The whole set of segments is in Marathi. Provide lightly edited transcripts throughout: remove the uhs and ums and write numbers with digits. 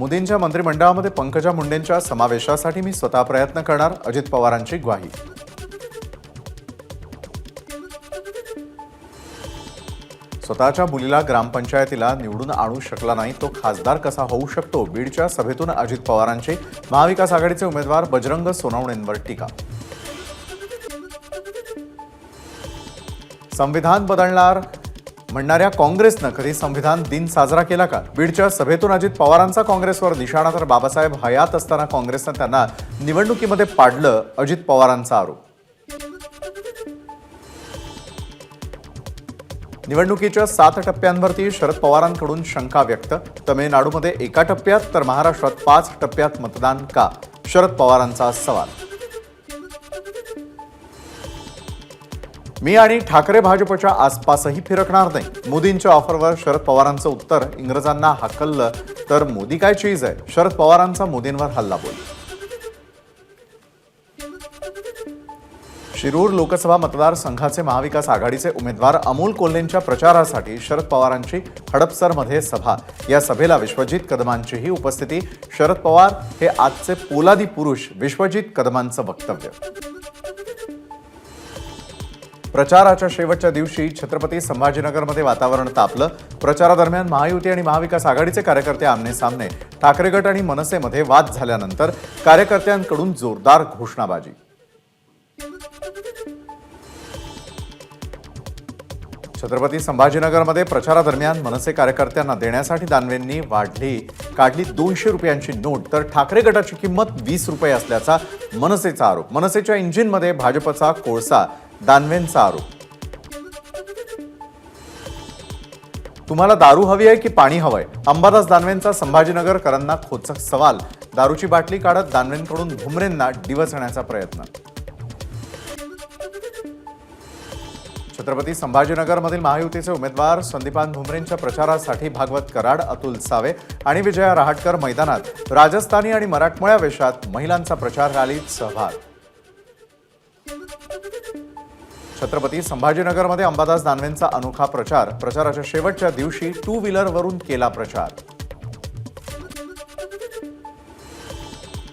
मोदींच्या मंत्रिमंडळामध्ये पंकजा मुंडेंच्या समावेशासाठी मी स्वतः प्रयत्न करणार, अजित पवारांची ग्वाही. स्वतःच्या मुलीला ग्रामपंचायतीला निवडून आणू शकला नाही तो खासदार कसा होऊ शकतो? बीडच्या सभेतून अजित पवारांची. महाविकास आघाडीचे उमेदवार बजरंग सोनवणेंवर टीका. संविधान बदलणार म्हणणाऱ्या काँग्रेसनं कधी संविधान दिन साजरा केला का? बीडच्या सभेतून अजित पवारांचा काँग्रेसवर निशाणा. तर बाबासाहेब हयात असताना काँग्रेसनं त्यांना निवडणुकीमध्ये पाडलं, अजित पवारांचा आरोप. निवडणुकीच्या 7 टप्प्यांवरती शरद पवारांकडून शंका व्यक्त. तमिळनाडूमध्ये 1 टप्प्यात तर महाराष्ट्रात 5 टप्प्यात मतदान का? शरद पवारांचा सवाल. मी आणि ठाकरे भाजपच्या आसपासही फिरकणार नाही. मोदींच्या ऑफरवर शरद पवारांचं उत्तर. इंग्रजांना हाकललं तर मोदी काय चीज आहे? शरद पवारांचा मोदींवर हल्लाबोल. शिरूर लोकसभा मतदारसंघाचे महाविकास आघाडीचे उमेदवार अमोल कोल्हेंच्या प्रचारासाठी शरद पवारांची हडपसरमध्ये सभा. या सभेला विश्वजित कदमांचीही उपस्थिती. शरद पवार हे आजचे पोलादी पुरुष, विश्वजित कदमांचं वक्तव्य. प्रचाराच्या शेवटच्या दिवशी छत्रपती संभाजीनगरमध्ये वातावरण तापलं. प्रचारादरम्यान महायुती आणि महाविकास आघाडीचे कार्यकर्ते आमने सामने. ठाकरे गट आणि मनसेमध्ये वाद झाल्यानंतर कार्यकर्त्यांकडून जोरदार घोषणाबाजी. छत्रपती संभाजीनगरमध्ये प्रचारादरम्यान मनसे कार्यकर्त्यांना देण्यासाठी दानवेंनी काढली 200 रुपयांची नोट. तर ठाकरे गटाची किंमत 20 रुपये असल्याचा मनसेचा आरोप. मनसेच्या इंजिनमध्ये भाजपचा कोळसा, दानवेंचा आरोप. तुम्हाला दारू हवी आहे की पाणी हवंय? अंबादास दानवेंचा संभाजीनगरकरांना खोचक सवाल. दारूची बाटली काढत दानवेंकडून भुमरेंना डिवचण्याचा प्रयत्न. छत्रपती संभाजीनगरमधील महायुतीचे उमेदवार संदीपान भुमरेंच्या प्रचारासाठी भागवत कराड, अतुल सावे आणि विजया रहाटकर मैदानात. राजस्थानी आणि मराठमोळ्या वेशात महिलांचा प्रचार रॅलीत सहभाग. छत्रपती संभाजीनगरमध्ये अंबादास दानवेंचा अनोखा प्रचार. प्रचाराच्या शेवटच्या दिवशी 2 व्हीलरवरून केला प्रचार.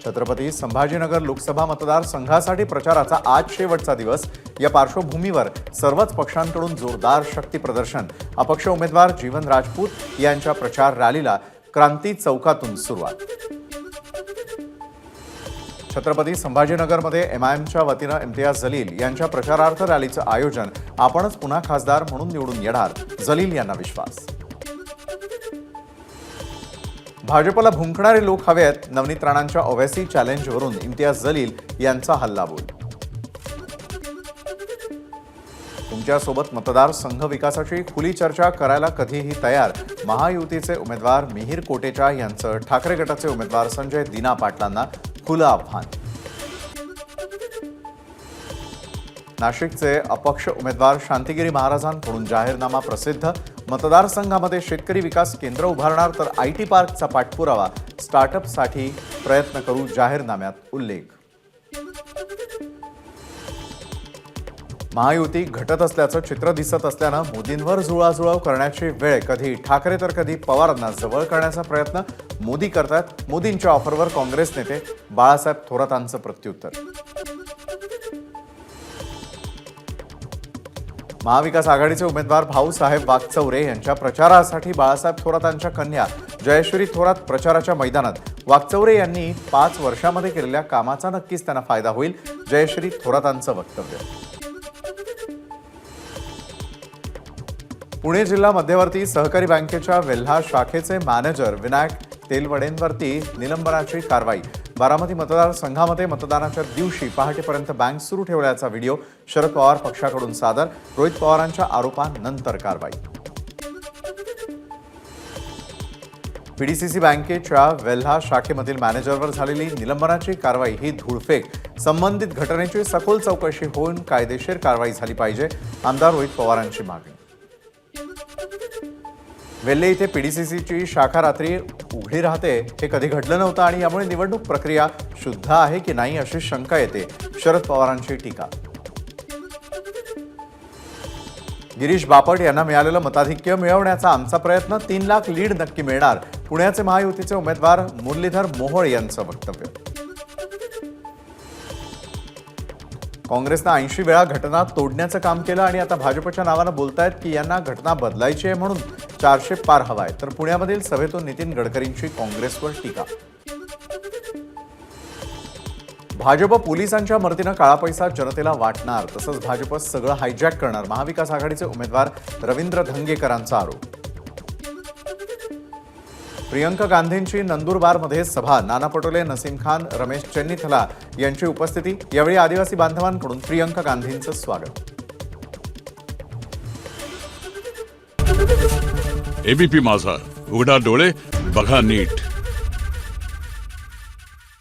छत्रपती संभाजीनगर लोकसभा मतदारसंघासाठी प्रचाराचा आज शेवटचा दिवस. या पार्श्वभूमीवर सर्वच पक्षांकडून जोरदार शक्ती प्रदर्शन. अपक्ष उमेदवार जीवन राजपूत यांच्या प्रचार रॅलीला क्रांती चौकातून सुरुवात. छत्रपती संभाजीनगरमध्ये एमआयएमच्या वतीनं इम्तियाज जलील यांच्या प्रचारार्थ रॅलीचं आयोजन. आपणच पुन्हा खासदार म्हणून निवडून येणार, जलील यांना विश्वास. भाजपला भुंकणारे लोक हवेत. नवनीत राणांच्या ओवैसी चॅलेंजवरून इम्तियाज जलील यांचा हल्लाबोल. तुमच्यासोबत मतदारसंघ विकासाची खुली चर्चा करायला कधीही तयार. महायुतीचे उमेदवार मिहीर कोटेचा यांचं ठाकरे गटाचे उमेदवार संजय दिना पाटलांना खुलं आव्हान. नाशिकचे अपक्ष उमेदवार शांतिगिरी महाराजांकडून जाहीरनामा प्रसिद्ध. मतदारसंघामध्ये शेतकरी विकास केंद्र उभारणार तर IT पार्कचा पाठपुरावा. स्टार्टअपसाठी प्रयत्न करू, जाहीरनाम्यात उल्लेख. महायुती घटत असल्याचं चित्र दिसत असल्यानं मोदींवर जुळवाजुळव करण्याची वेळ. कधी ठाकरे तर कधी पवारांना जवळ करण्याचा प्रयत्न मोदी करतात. मोदींच्या ऑफरवर काँग्रेस नेते बाळासाहेब थोरातांचं प्रत्युत्तर. महाविकास आघाडीचे उमेदवार भाऊसाहेब वागचौरे यांच्या प्रचारासाठी बाळासाहेब थोरातांच्या कन्या जयश्री थोरात प्रचाराच्या मैदानात. वागचौरे यांनी 5 वर्षांमध्ये केलेल्या कामाचा नक्कीच त्यांना फायदा होईल, जयश्री थोरातांचं वक्तव्य. पुणे जिल्हा मध्यवर्ती सहकारी बँकेच्या वेल्हा शाखेचे मॅनेजर विनायक तेलवडेंवरती निलंबनाची कारवाई. बारामती मतदारसंघामध्ये मतदानाच्या दिवशी पहाटेपर्यंत बँक सुरू ठेवल्याचा व्हिडिओ शरद पवार पक्षाकडून सादर. रोहित पवारांच्या आरोपानंतर कारवाई. पीडीसीसी बँकेच्या वेल्हा शाखेमधील मॅनेजरवर झालेली निलंबनाची कारवाई ही धूळफेक. संबंधित घटनेची सखोल चौकशी होऊन कायदेशीर कारवाई झाली पाहिजे, आमदार रोहित पवारांची मागणी. वेल्हे इथे पीडीसीसीची शाखा रात्री उघडी राहते हे कधी घडलं नव्हतं आणि यामुळे निवडणूक प्रक्रिया शुद्ध आहे की नाही अशी शंका येते, शरद पवारांची टीका. गिरीश बापट यांना मिळालेलं मताधिक्य मिळवण्याचा आमचा प्रयत्न, 3 लाख लीड नक्की मिळणार, पुण्याचे महायुतीचे उमेदवार मुरलीधर मोहोळ यांचं वक्तव्य. काँग्रेसनं 80 वेळा घटना तोडण्याचं काम केलं आणि आता भाजपच्या नावानं बोलतायत की यांना घटना बदलायची आहे म्हणून 400 पार हवाय. तर पुण्यामधील सभेतून नितीन गडकरींची काँग्रेसवर टीका. भाजप पोलिसांच्या मदतीनं काळा पैसा जनतेला वाटणार, तसंच भाजप सगळं हायजॅक करणार, महाविकास आघाडीचे उमेदवार रवींद्र धंगेकरांचा आरोप. प्रियंका गांधींची नंदुरबारमध्ये सभा, नाना पटोले, नसीम खान, रमेश चेन्नीथला यांची उपस्थिती. यावेळी आदिवासी बांधवांकडून प्रियंका गांधींचं स्वागत. एबीपी माझा, उघडा डोळे बघा नीट.